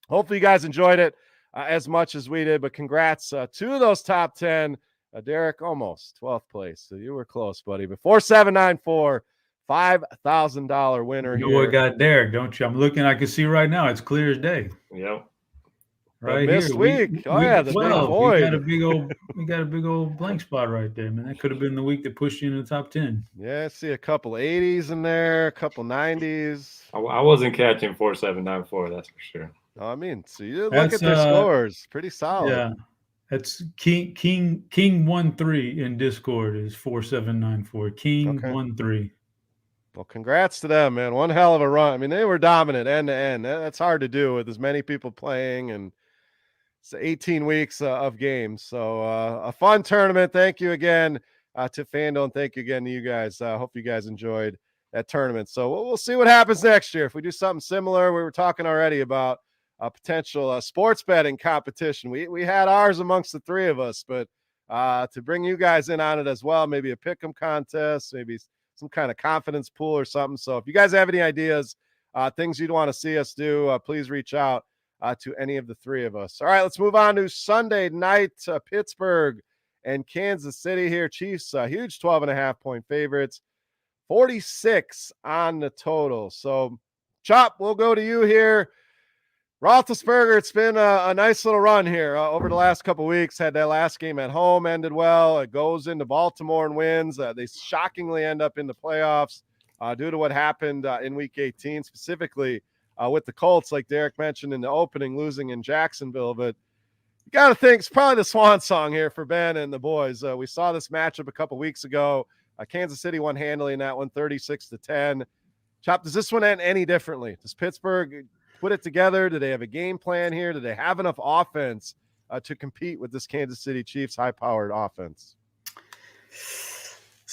hopefully you guys enjoyed it as much as we did, but congrats to those top 10. Derek, almost 12th place. So you were close, buddy. But 4794, $5,000 winner You here. know what got Derek, don't you? I'm looking, I can see right now. It's clear as day. Yep. Right missed here. week. The big void. We got a big old blank spot right there, man. That could have been the week that pushed you into the top 10. Yeah, I see a couple 80s in there, a couple 90s. I wasn't catching 4794, that's for sure. I mean, so you look at their scores, pretty solid. Yeah, that's King 13 in Discord is 4794. King 13. Well, congrats to them, man. One hell of a run. I mean, they were dominant end to end. That's hard to do with as many people playing, and it's 18 weeks of games. So a fun tournament. Thank you again to FanDuel, and thank you again to you guys. Hope you guys enjoyed that tournament. So we'll see what happens next year. If we do something similar, we were talking already about a potential sports betting competition. We had ours amongst the three of us, but to bring you guys in on it as well, maybe a pick'em contest, maybe some kind of confidence pool or something. So if you guys have any ideas, things you'd want to see us do, please reach out to any of the three of us. All right, let's move on to Sunday night, Pittsburgh and Kansas City here. Chiefs, huge 12.5-point favorites, 46 on the total. So Chop, we'll go to you here. Roethlisberger, it's been a nice little run here over the last couple of weeks. Had that last game at home, ended well. It goes into Baltimore and wins. They shockingly end up in the playoffs due to what happened in Week 18, specifically with the Colts, like Derek mentioned in the opening, losing in Jacksonville. But you got to think it's probably the swan song here for Ben and the boys. We saw this matchup a couple weeks ago. Kansas City won handily in that one, 36-10. Chop, does this one end any differently? Does Pittsburgh put it together? Do they have a game plan here? Do they have enough offense to compete with this Kansas City Chiefs high-powered offense?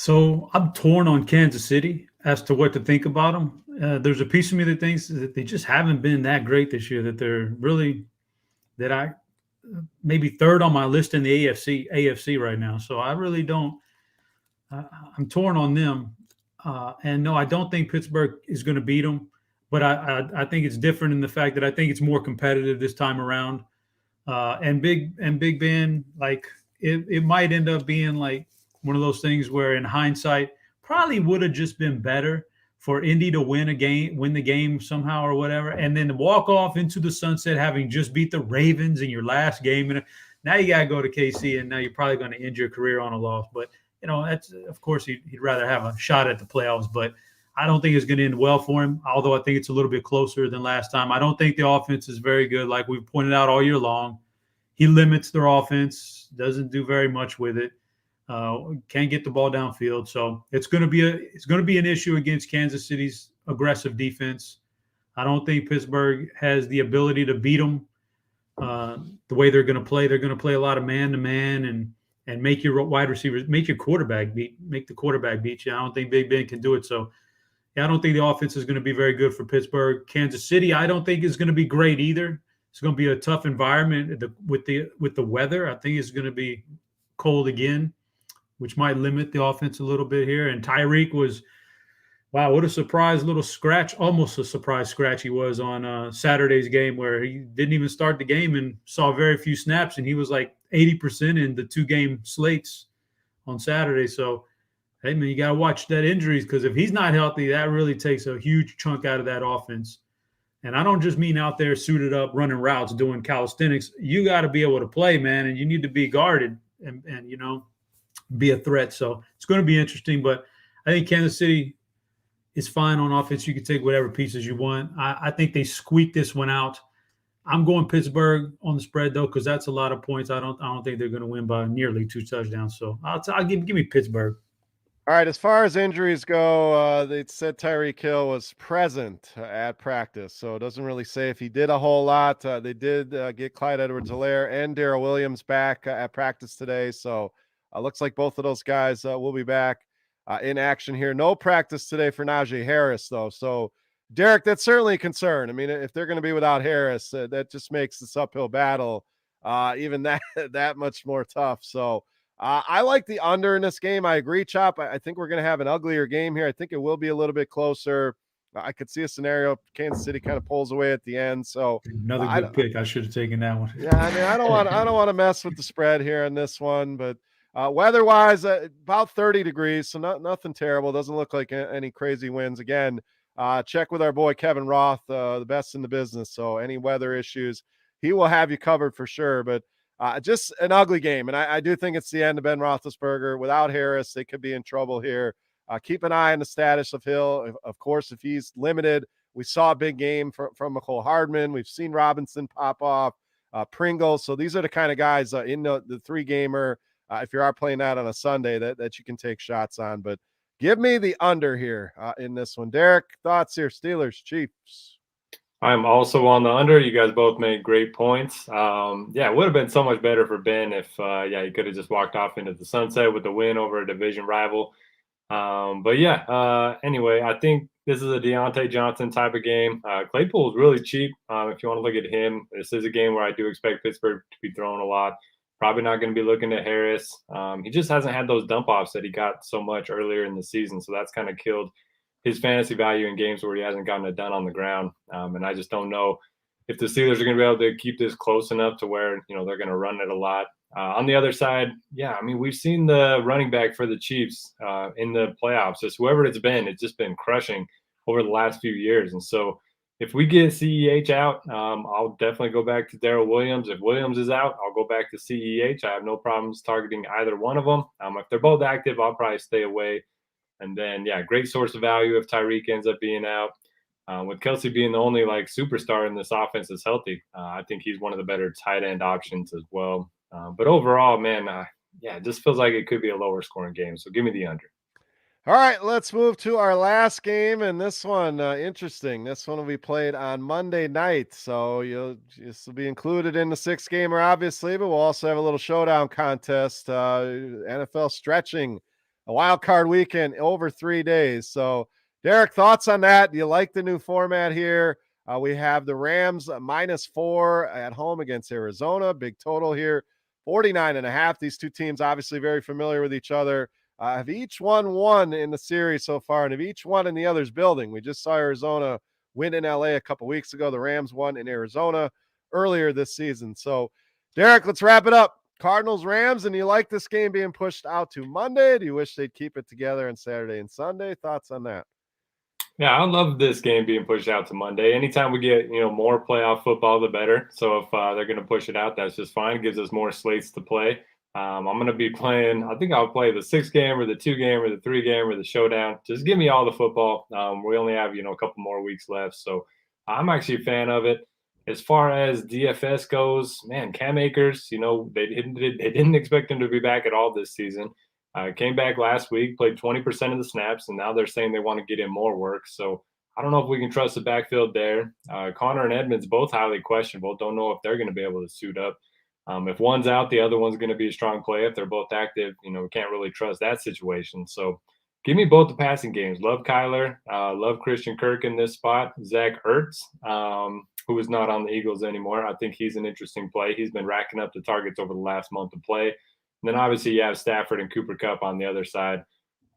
So I'm torn on Kansas City as to what to think about them. There's a piece of me that thinks that they just haven't been that great this year. That they're really that I maybe third on my list in the AFC right now. So I really don't. I'm torn on them. And no, I don't think Pittsburgh is going to beat them. But I think it's different in the fact that I think it's more competitive this time around. And Big Ben, like it might end up being like one of those things where in hindsight probably would have just been better for Indy to win the game somehow or whatever, and then to walk off into the sunset having just beat the Ravens in your last game. And now you got to go to KC, and now you're probably going to end your career on a loss. But that's of course he'd rather have a shot at the playoffs, but I don't think it's going to end well for him, although I think it's a little bit closer than last time. I don't think the offense is very good, like we've pointed out all year long. He limits their offense, doesn't do very much with it, can't get the ball downfield. So it's going to be an issue against Kansas City's aggressive defense. I don't think Pittsburgh has the ability to beat them the way they're going to play. They're going to play a lot of man-to-man and make your wide receivers, make the quarterback beat you. I don't think Big Ben can do it. So I don't think the offense is going to be very good for Pittsburgh. Kansas City, I don't think is going to be great either. It's going to be a tough environment with the weather. I think it's going to be cold again, which might limit the offense a little bit here. And Tyreek was, wow, what a surprise little scratch, almost a surprise scratch he was on Saturday's game, where he didn't even start the game and saw very few snaps, and he was like 80% in the 2-game slates on Saturday. So, hey, man, you got to watch that injuries, because if he's not healthy, that really takes a huge chunk out of that offense. And I don't just mean out there suited up, running routes, doing calisthenics. You got to be able to play, man, and you need to be guarded and be a threat. So it's going to be interesting. But I think Kansas City is fine on offense. You can take whatever pieces you want. I think they squeaked this one out. I'm going Pittsburgh on the spread, though, because that's a lot of points. I don't think they're going to win by nearly 2 touchdowns. So I'll give me Pittsburgh. All right, as far as injuries go, they said Tyreek Hill was present at practice, so it doesn't really say if he did a whole lot. They did get Clyde Edwards-Helaire and Darrell Williams back at practice today, so looks like both of those guys will be back in action here. No practice today for Najee Harris, though. So, Derek, that's certainly a concern. I mean, if they're going to be without Harris, that just makes this uphill battle even that much more tough. So, I like the under in this game. I agree, Chop. I think we're going to have an uglier game here. I think it will be a little bit closer. I could see a scenario Kansas City kind of pulls away at the end. So another good pick. I should have taken that one. Yeah, I mean, I don't want to mess with the spread here on this one, but weather-wise, about 30 degrees, so nothing terrible. Doesn't look like any crazy winds. Again, check with our boy Kevin Roth, the best in the business. So any weather issues, he will have you covered for sure. But just an ugly game, and I do think it's the end of Ben Roethlisberger. Without Harris, they could be in trouble here. Keep an eye on the status of Hill. Of course, if he's limited, we saw a big game from McCole Hardman. We've seen Robinson pop off, Pringle. So these are the kind of guys in the 3-gamer, if you are playing that on a Sunday, that you can take shots on. But give me the under here in this one. Derek, thoughts here? Steelers, Chiefs. I'm also on the under. You guys both made great points. It would have been so much better for Ben if, he could have just walked off into the sunset with the win over a division rival. Anyway, I think this is a Deontay Johnson type of game. Claypool is really cheap. If you want to look at him, this is a game where I do expect Pittsburgh to be throwing a lot. Probably not going to be looking at Harris. He just hasn't had those dump offs that he got so much earlier in the season. So that's kind of killed his fantasy value in games where he hasn't gotten it done on the ground. And I just don't know if the Steelers are going to be able to keep this close enough to where, they're going to run it a lot. On the other side, we've seen the running back for the Chiefs in the playoffs. Just whoever it's just been crushing over the last few years. And so if we get CEH out, I'll definitely go back to Darrell Williams. If Williams is out, I'll go back to CEH. I have no problems targeting either one of them. If they're both active, I'll probably stay away. And then, great source of value if Tyreek ends up being out. With Kelsey being the only superstar in this offense that's healthy, I think he's one of the better tight end options as well. But overall, man, it just feels like it could be a lower scoring game. So give me the under. All right, let's move to our last game. And this one, interesting. This one will be played on Monday night. So this will be included in the 6-gamer, obviously, but we'll also have a little showdown contest. NFL stretching a wild card weekend over 3 days. So, Derek, thoughts on that? Do you like the new format here? We have the Rams -4 at home against Arizona. Big total here, 49.5. These two teams obviously very familiar with each other. Have each won in the series so far, and have each won in the other's building. We just saw Arizona win in LA a couple weeks ago. The Rams won in Arizona earlier this season. So, Derek, let's wrap it up. Cardinals, Rams, and you like this game being pushed out to Monday? Do you wish they'd keep it together on Saturday and Sunday? Thoughts on that? Yeah, I love this game being pushed out to Monday. Anytime we get more playoff football, the better. So if they're going to push it out, that's just fine. It gives us more slates to play. I'm going to be playing. I think I'll play the 6-game or the 2-game or the 3-game or the showdown. Just give me all the football. We only have a couple more weeks left, so I'm actually a fan of it. As far as DFS goes, man, Cam Akers, they didn't expect him to be back at all this season. Came back last week, played 20% of the snaps, and now they're saying they want to get in more work. So I don't know if we can trust the backfield there. Connor and Edmonds, both highly questionable. Don't know if they're going to be able to suit up. If one's out, the other one's going to be a strong play. If they're both active, we can't really trust that situation. So give me both the passing games. Love Kyler. Love Christian Kirk in this spot. Zach Ertz, who is not on the Eagles anymore. I think he's an interesting play. He's been racking up the targets over the last month of play. And then obviously you have Stafford and Cooper Kupp on the other side.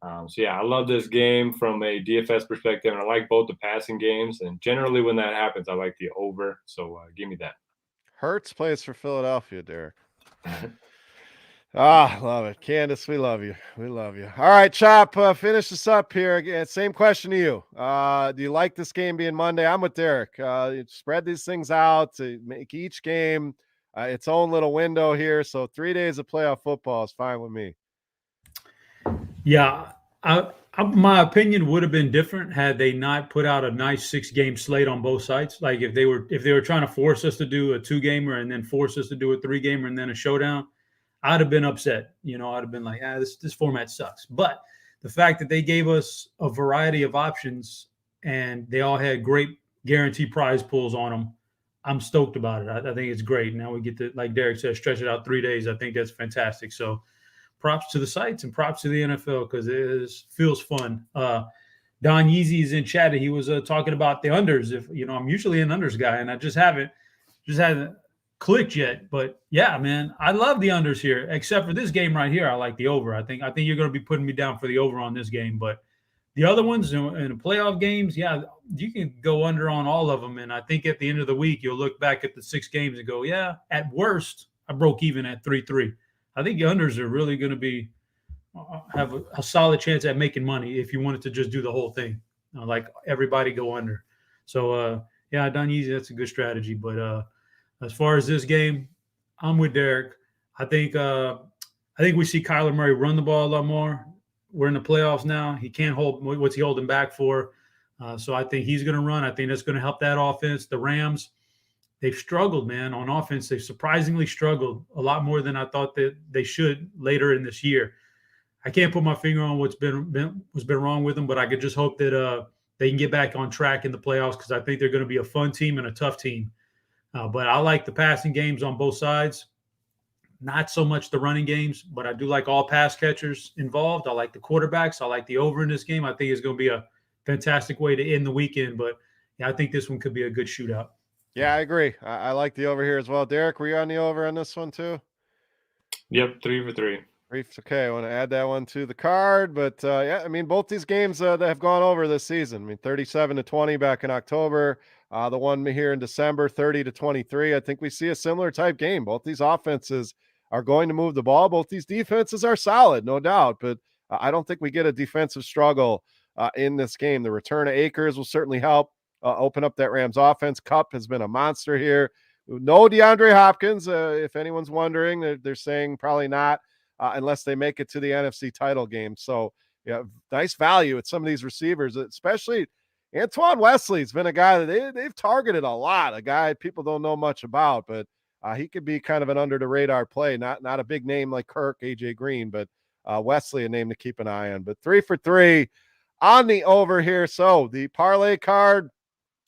So yeah, I love this game from a DFS perspective, and I like both the passing games. And generally when that happens, I like the over. So give me that. Hurts plays for Philadelphia, Derek. Love it. Candace, we love you. We love you. All right, Chop, finish this up here. Again, same question to you. Do you like this game being Monday? I'm with Derek. Spread these things out to make each game its own little window here. So 3 days of playoff football is fine with me. Yeah, my opinion would have been different had they not put out a nice 6-game slate on both sides. Like if they were trying to force us to do a 2-gamer and then force us to do a 3-gamer and then a showdown, I'd have been upset. I'd have been like, this format sucks. But the fact that they gave us a variety of options and they all had great guaranteed prize pools on them, I'm stoked about it. I think it's great. Now we get to, like Derek said, stretch it out 3 days. I think that's fantastic. So props to the sites and props to the NFL because it feels fun. Don Yeezy is in chat. He was talking about the unders. If I'm usually an unders guy, and I just haven't clicked yet. But yeah, man, I love the unders here. Except for this game right here, I like the over. I think you're going to be putting me down for the over on this game. But the other ones in the playoff games, yeah, you can go under on all of them. And I think at the end of the week, you'll look back at the 6 games and go, yeah, at worst, I broke even at 3-3. I think the unders are really going to be have a solid chance at making money if you wanted to just do the whole thing, like everybody go under. So yeah, done easy. That's a good strategy. But as far as this game, I'm with Derek. I think we see Kyler Murray run the ball a lot more. We're in the playoffs now. He can't hold what's he holding back for. So I think he's going to run. I think that's going to help that offense. The Rams, they've struggled, man, on offense. They've surprisingly struggled a lot more than I thought that they should later in this year. I can't put my finger on what's been wrong with them, but I could just hope that they can get back on track in the playoffs because I think they're going to be a fun team and a tough team. But I like the passing games on both sides. Not so much the running games, but I do like all pass catchers involved. I like the quarterbacks. I like the over in this game. I think it's going to be a fantastic way to end the weekend. But yeah, I think this one could be a good shootout. Yeah, I agree. I like the over here as well. Derek, were you on the over on this one too? Yep, 3 for 3. Okay, I want to add that one to the card. But yeah, I mean, both these games that have gone over this season. I mean, 37-20 back in October. The one here in December, 30-23. I think we see a similar type game. Both these offenses are going to move the ball. Both these defenses are solid, no doubt. But I don't think we get a defensive struggle in this game. The return of Akers will certainly help open up that Rams offense. Kupp has been a monster here. No DeAndre Hopkins, if anyone's wondering. They're saying probably not unless they make it to the NFC title game. So, yeah, nice value at some of these receivers, especially Antoine Wesley's been a guy that they've targeted a lot, a guy people don't know much about, but he could be kind of an under-the-radar play, not a big name like Kirk, A.J. Green, but Wesley, a name to keep an eye on. But 3 for 3 on the over here. So the parlay card,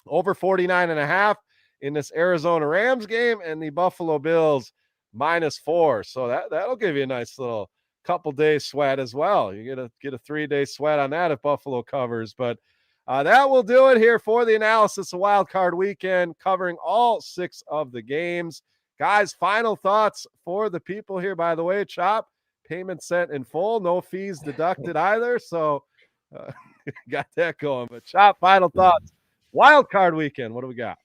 over 49.5 in this Arizona Rams game, and the Buffalo Bills -4. So that'll give you a nice little couple days sweat as well. You get a 3-day sweat on that if Buffalo covers. But that will do it here for the analysis of Wild Card Weekend, covering all 6 of the games. Guys, final thoughts for the people here. By the way, Chop, payment sent in full, no fees deducted either. So got that going. But Chop, final thoughts. Wild Card Weekend, what do we got?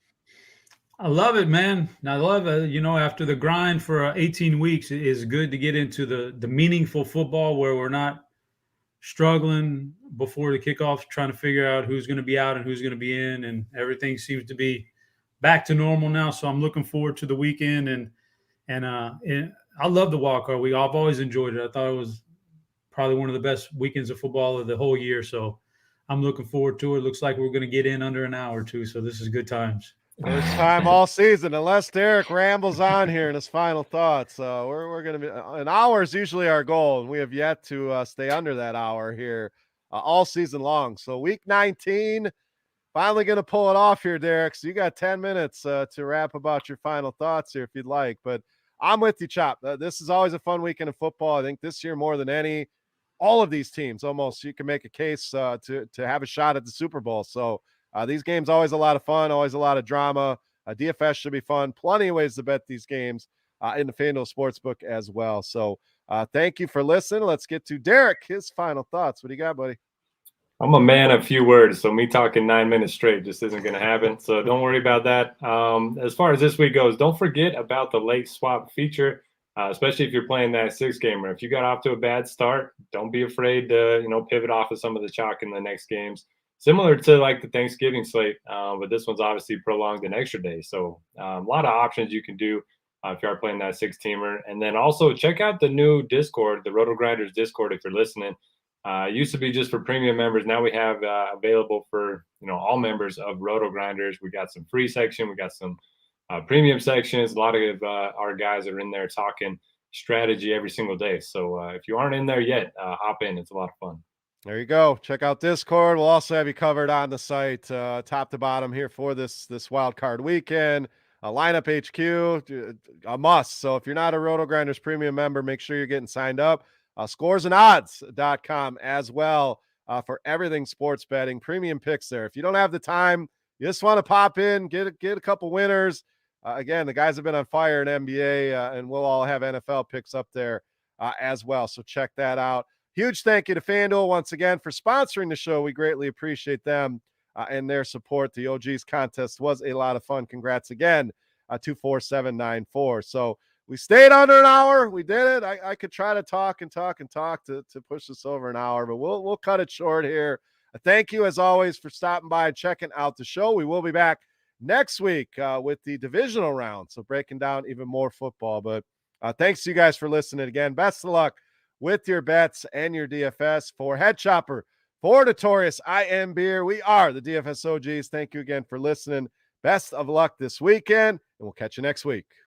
I love it, man. I love it. You know, after the grind for 18 weeks, it is good to get into the meaningful football where we're not struggling before the kickoff, trying to figure out who's going to be out and who's going to be in, and everything seems to be back to normal now. So I'm looking forward to the weekend, and I love the wild card week. I've always enjoyed it. I thought it was probably one of the best weekends of football of the whole year. So I'm looking forward to it. Looks like we're going to get in under an hour or two. So this is good times. First time all season, unless Derek rambles on here in his final thoughts. We're going to be an hour is usually our goal, and we have yet to stay under that hour here all season long. So week 19, finally going to pull it off here, Derek. So you got 10 minutes to wrap about your final thoughts here if you'd like. But I'm with you, Chop. This is always a fun weekend of football. I think this year more than any, all of these teams almost you can make a case to have a shot at the Super Bowl. So these games always a lot of fun, always a lot of drama. DFS should be fun. Plenty of ways to bet these games in the FanDuel Sportsbook as well. So thank you for listening. Let's get to Derek, his final thoughts. What do you got, buddy? I'm a man of few words, so me talking 9 minutes straight just isn't going to happen. So don't worry about that. As far as this week goes, don't forget about the late swap feature, especially if you're playing that 6-gamer. If you got off to a bad start, don't be afraid to pivot off of some of the chalk in the next games. Similar to like the Thanksgiving slate, but this one's obviously prolonged an extra day. So a lot of options you can do if you are playing that 6-teamer. And then also check out the new Discord, the RotoGrinders Discord, if you're listening. It used to be just for premium members. Now we have available for all members of RotoGrinders. We got some free section. We got some premium sections. A lot of our guys are in there talking strategy every single day. So if you aren't in there yet, hop in. It's a lot of fun. There you go. Check out Discord. We'll also have you covered on the site, top to bottom here for this wild card weekend. Lineup HQ, a must. So if you're not a RotoGrinders premium member, make sure you're getting signed up. Scoresandodds.com as well for everything sports betting. Premium picks there. If you don't have the time, you just want to pop in, get a couple winners. Again, the guys have been on fire in NBA, and we'll all have NFL picks up there as well. So check that out. Huge thank you to FanDuel once again for sponsoring the show. We greatly appreciate them and their support. The OGs contest was a lot of fun. Congrats again, 24794. So we stayed under an hour. We did it. I could try to talk to push this over an hour, but we'll cut it short here. Thank you as always for stopping by and checking out the show. We will be back next week with the divisional round, so breaking down even more football. But thanks to you guys for listening again. Best of luck with your bets and your DFS. For HeadChopper, for Notorious, I am Beer. We are the DFS OGs. Thank you again for listening. Best of luck this weekend, and we'll catch you next week.